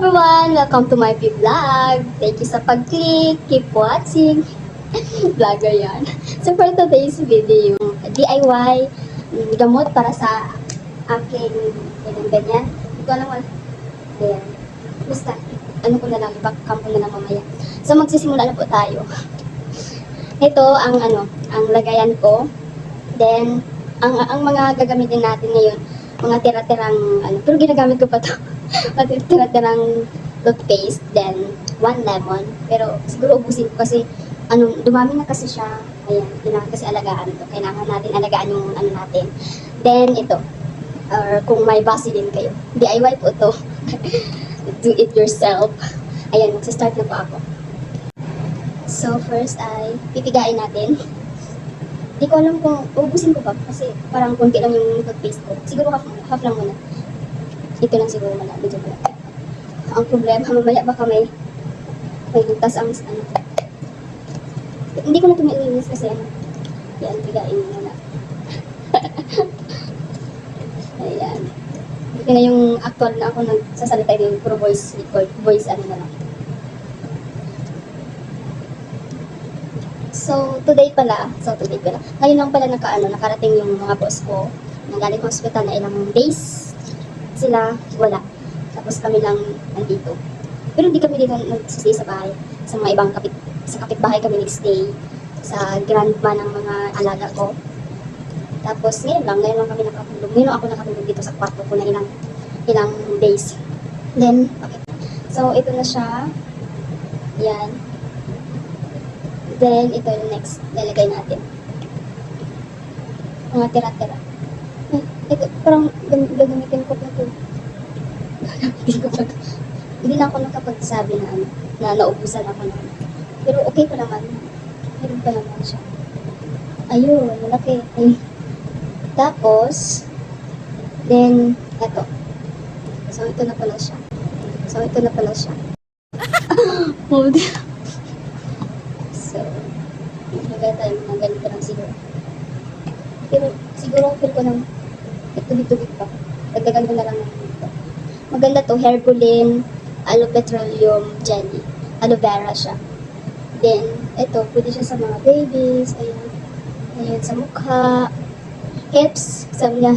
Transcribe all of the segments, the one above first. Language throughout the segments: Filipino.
everyone! Welcome to my vlog. Thank you sa pag-click. Keep watching. Vlogger yan. So for today's video, DIY gamot para sa aking ganyan. Hindi ko alam wala. Ayan. Basta, ano ko na lang, i-backcam ko na lang mamaya. So magsisimula na po tayo. Ito ang ang lagayan ko. Then, ang mga gagamitin natin ngayon, mga tira-tirang pero ginagamit ko pa to. Tira-tirang toothpaste, then 1 lemon. Pero siguro ubusin ko kasi dumami na kasi siya. Ayan, kailangan kasi alagaan ito. Kailangan natin alagaan yung natin. Then ito, or kung may Vaseline kayo, DIY po to. Do it yourself. Ayan, magsa-start na po ako. So first ay pipigain natin. Hindi ko alam kung ubusin ko pa kasi parang konti lang yung toothpaste ko. Siguro half lang muna. Ito lang siguro muna. Medyo ko. Ang problema, mamaya baka may tas ang Hindi ko na ito mailinis kasi yan, pigain mo muna. Ayan. Hindi na yung actual na ako nagsasalita yung puro voice record. Voice na lang. So, today pala. Ngayon lang pala nakarating yung mga boss ko. Nanggaling hospital na ilang days. Sila, wala. Tapos kami lang nandito. Pero hindi kami dito nagsistay sa bahay. Sa mga ibang kapitbahay kami nagstay. Sa grandma ng mga alaga ko. Tapos ngayon lang kami nakatulog. Ngayon ako nakatulog dito sa kwarto ko na ilang days. Then, okay. So, ito na siya. Yan. Then, ito yung next. Lalagay natin. Mga tira-tira. Ito, parang gagamitin ko pa ito. Hindi na ako nakapagsabi na naubusan ako na. Pero okay pa naman. Meron pa naman siya. Ayun, malaki. Ayun. Tapos, then, ito. So, ito na pala siya. So, magagaya tayo mga ganito lang siguro. Pero, siguro feel ko ng tubig-tubig pa. Dagdagan ko na lang ng dito. Maganda to, Herbulin, Aloe Petroleum Jelly. Aloe vera siya. Then, ito, pwede siya sa mga babies. Ayan. Ayan, sa mukha. Helps, sabi niya,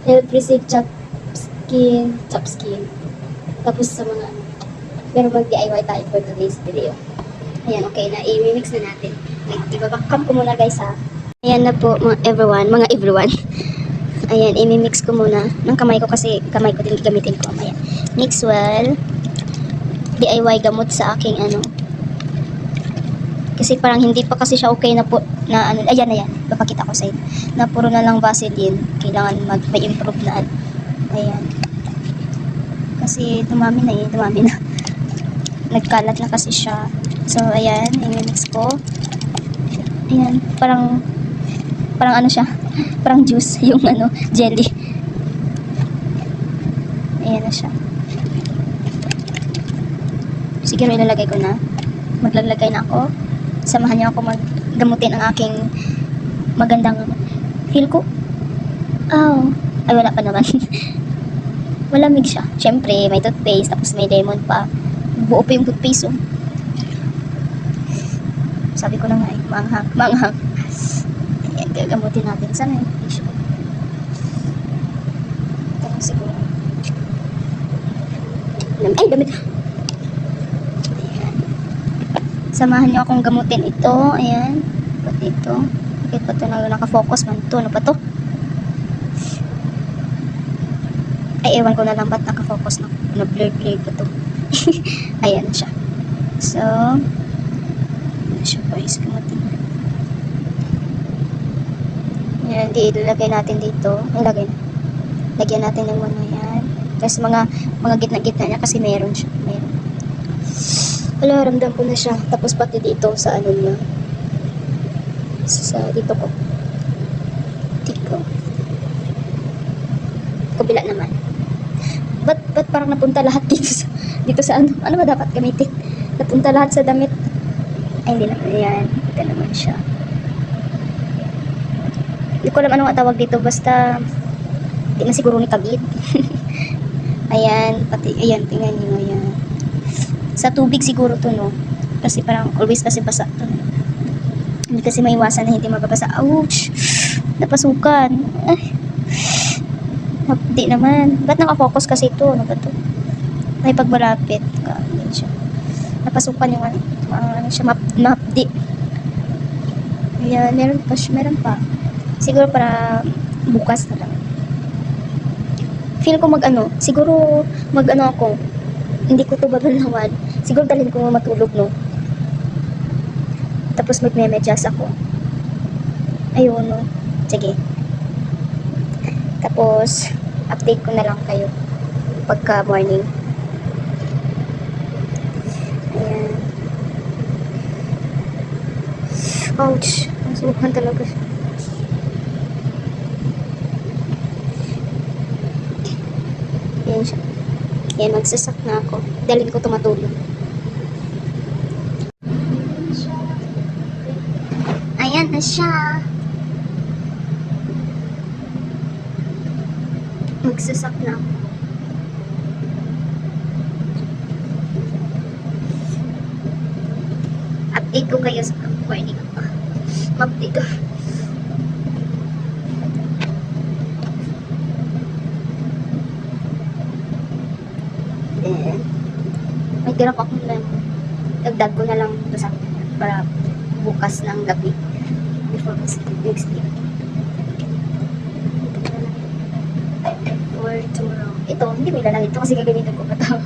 help receive chop skin. Tapos sa mga pero mag-DIY tayo for today's video. Ayan, okay na. I-mix na natin. Ibabakam ko muna guys ha. Ayan na po mga everyone. Ayan, i-mix ko muna ng kamay ko kasi kamay ko din gamitin ko. Ayan. Mix well. DIY gamot sa aking Kasi parang hindi pa kasi siya okay na po na ayan. Papakita ko sa inyo. Na puro na lang Vaseline. Kailangan may improve na ayan. Kasi dumami na. Nagkalat na kasi siya. So, ayan, i-mix ko. Ayan, parang siya, parang juice, yung jelly. Ayan na siya. Siguro ilalagay ko na. Maglalagay na ako. Samahan niyo ako maggamutin ang aking magandang feel ko. Ay, wala pa naman. Malamig siya. Siyempre, may toothpaste, tapos may lemon pa. Buo pa yung toothpaste, oh. Sabi ko na nga manghang. Ayan, gagamutin natin. Sana yung tissue. Ito lang siguro. Ay, damit. Ayan. Samahan niyo akong gamutin ito. Ayan. Pati ito. Bakit pa ito nakafocus man ito? Ano pa ito? Ay, ewan ko na lang ba't nakafocus na. Blur pa ito. Ayan siya. So, siya guys, kamatin. Yan, ilalagay natin dito. Lagyan natin ng yan. Tapos mga gitna-gitna niya kasi meron siya. Wala, ramdam ko na siya. Tapos pati dito sa niya. Sa dito ko. Kabila naman. Ba't parang napunta lahat dito sa ano ba dapat gamitin? Napunta lahat sa damit. Ay, hindi na. Ayan. Ito naman siya. Hindi ko alam ano nga tawag dito. Basta, hindi na siguro ni kabit. Ayan, pati, ayan, tingnan nyo, ayan. Sa tubig siguro to, no? Kasi parang always kasi basa to. Hindi kasi maiwasan na hindi mababasa. Ouch! Napasukan. Ay, hindi naman. Ba't nakafocus kasi ito? Ano ba to? Ay, pag malapit. Ganyan siya. Napasukan yung ano siya, mapdi. Ayan, meron pa. Siguro para bukas na lang. Feel ko siguro ako, hindi ko to babalawan. Siguro dalhin ko matulog, no? Tapos magme-medyas ako. Ayun, no? Sige. Tapos, update ko na lang kayo pagka morning. Ayan. Ouch! Nasubukan talaga siya. Ayan siya. Ayan, magsasak na ako. Dalhin ko tumatulog. Ayan na siya. Magsasak na ako. Update ko kayo sa morning pa. Update ko. May tira pa akong lang. Dagdag ko na lang ito sa para bukas ng gabi before next week. For tomorrow. Ito, hindi ko ilalagay ito kasi gagamitin ko pa ito.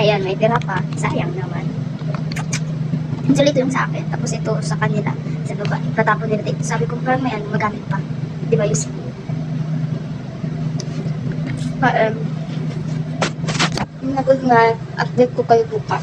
Ayan, may tira pa. Sayang naman. Actually, ito yung sa akin. Tapos ito sa kanila. Sa baba. Tatapon nila dito. Sabi ko, parang may magamit pa. Di ba yus? Nagod nga, update ko kayo bukas.